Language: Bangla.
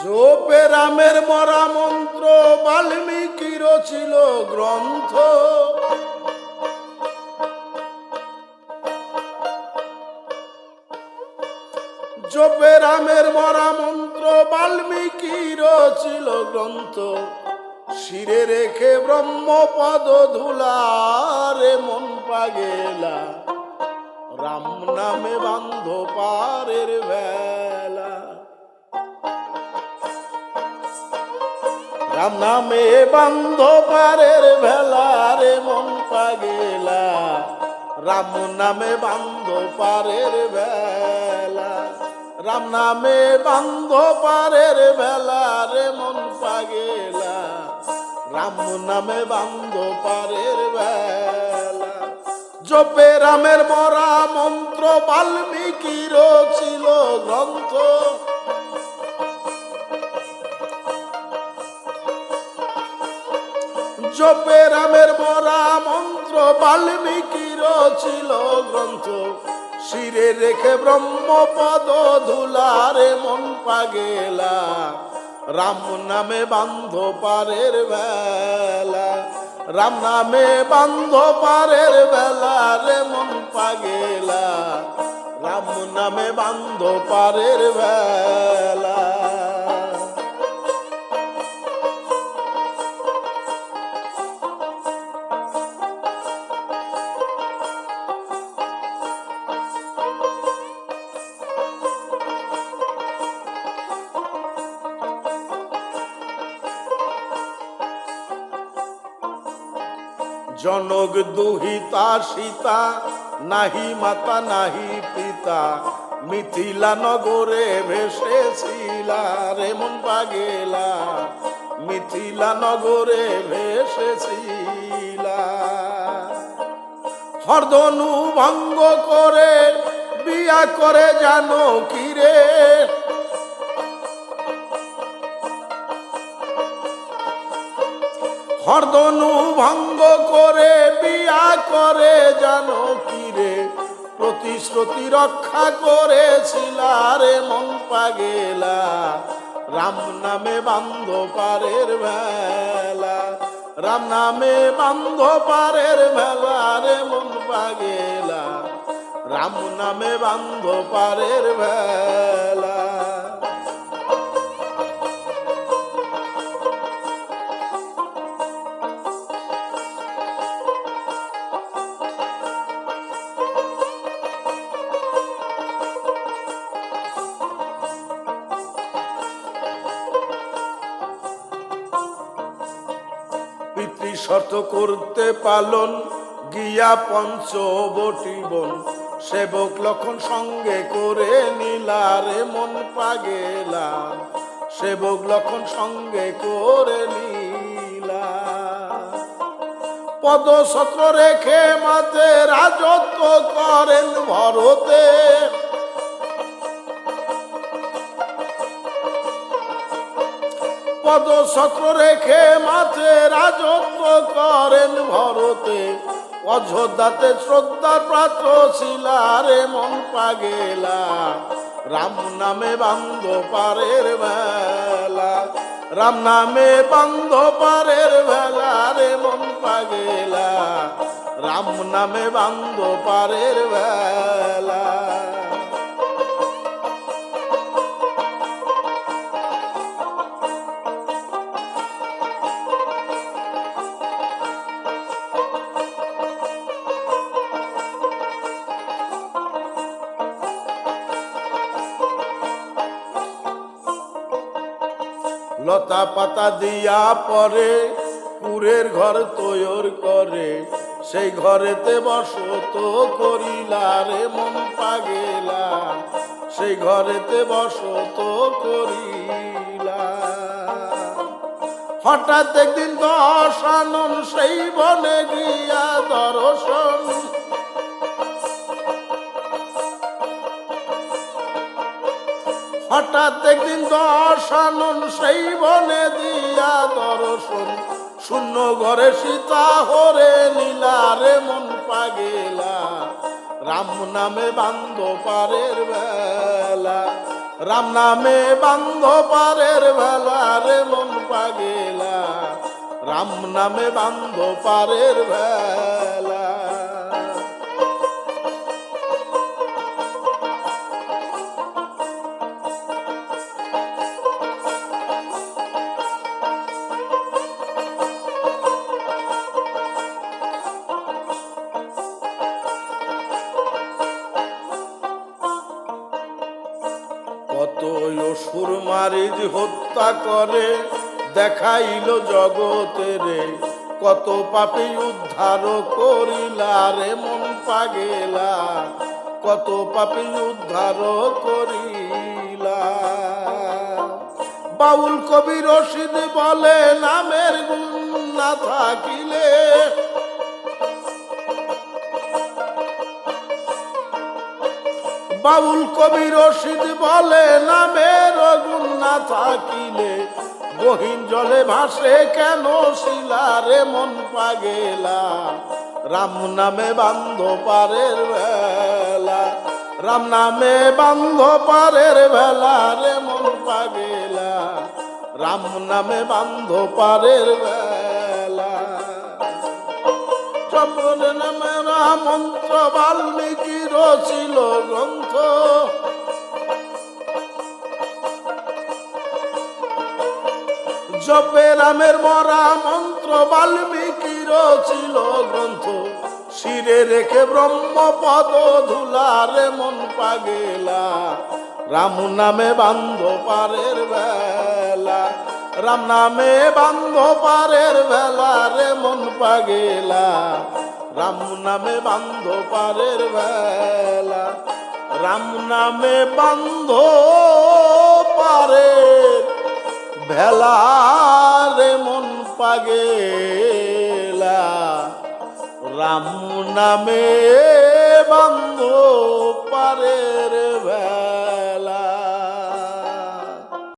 জপে রামের মরা মন্ত্র বাল্মীকির ছিল গ্রন্থ। জপে রামের মরা মন্ত্র বাল্মীকির ছিল গ্রন্থ। শিরে রেখে ব্রহ্মপদ ধুলারে মন পাগেলা, রাম নামে বান্ধ পারের বেলা। রাম নামে বান্ধ পারের ভেলা রে মন পাগেলা, রাম নামে বান্ধ পারের বেলা। রাম নামে বান্ধ পারের বেলা রে মন পাগেলা, রাম নামে বান্ধ পারের বেলা। জপে রামের মরা মন্ত্র বাল্মীকির ছিল গ্রন্থ। জপে রামের মরা মন্ত্র বাল্মীকির ছিল গ্রন্থ। শিরে রেখে ব্রহ্মপদ ধুলারে মন পাগেলা, রাম নামে বান্ধ পারের বেলা। রাম নামে বান্ধ পারের বেলা রে মন পাগেলা, রাম নামে বান্ধ পারের বেলা। জনক দুহিতা সীতা, নাহি মাতা নাহি পিতা, মিথিলা নগরে ভেসেছিলা রে মন পাগেলা, মিথিলা নগরে ভেসেছিলা। হরধনু ভঙ্গ করে বিয়া করে জানো কিরে, হরধনু ভঙ্গ করে বিয়া করে জানো কিরে, প্রতিশ্রুতি রক্ষা করেছিল রে মন পাগেলা, রাম নামে বান্ধ পারের বেলা। রাম নামে বান্ধ পারের বেলা রে মন পাগেলা, রাম নামে বান্ধ পারের বেলা। পিতৃ শর্ত করতে পালন গিয়া পঞ্চবটি বন, সেবক লক্ষণ সঙ্গে করে নিলা রে মন পাগেলা, সেবক লক্ষণ সঙ্গে করে নিলা। পদছত্র রেখে মাতে রাজত্ব করেন ভরতে, পদছত্র রেখে মাঝে রাজত্ব করেন ভরতে। অযোধ্যাতে শ্রদ্ধার পাত্র ছিলা রে মন পাগেলা, রাম নামে বান্ধ পারের বেলা। রাম নামে বান্ধ পারের বেলা রে মন পাগেলা, রাম নামে বান্ধ পারের বেলা। লতা পাতা দিয়া পরে পুরের ঘর তৈরি করে, সেই ঘরেতে বসত করিলা রে মন পাগেলা, সেই ঘরেতে বসত করিলা। হঠাৎ একদিন দশানন সেই বনে গিয়া দর্শন, হঠাৎ একদিন দশানন সেই বনে দিয়া দর্শন। শূন্য ঘরে সীতা হরে নীলা রে মন পাগেলা, রাম নামে বান্ধ পারের বেলা। রাম নামে বান্ধ পারের ভেলা রে মন পাগেলা, রাম নামে বান্ধ পারের ভেলা। কত অসুর মারিজ হত্যা করে দেখাইল জগতে রে, কত পাপী উদ্ধার করিলা রে মন পাগেলা, কত পাপী উদ্ধার করিলা। বাউল কবি রশিদ বলে নামের গুণ না থাকিলে, বাউল কবি রশিদ বলে নামের গুণ না থাকিলে, গহীন জলে ভাসে কেন শিলা রে মন পাগেলা, রাম নামে বান্ধ পারের ভেলা, রাম নামে বান্ধ পারের ভেলা রে মন পাগেলা, রাম নামে বান্ধ পারের ভেলা। জপের নামে মন্ত্র বাল্মীকির ছিল গ্রন্থ, জপে রামের মরা মন্ত্র বাল্মীকির ছিল গ্রন্থ, শিরে রেখে ব্রহ্মপদ ধুলা রে মন পাগেলা, রাম নামে বান্ধ পারের ভেলা, রাম নামে বান্ধ পারের ভেলা রে মন পাগেলা, রাম নামে বান্ধ পারের ভেলা, রাম নামে বান্ধ পারের ভেলা রে মন পাগেলা, রাম নামে বান্ধ পারের ভেলা।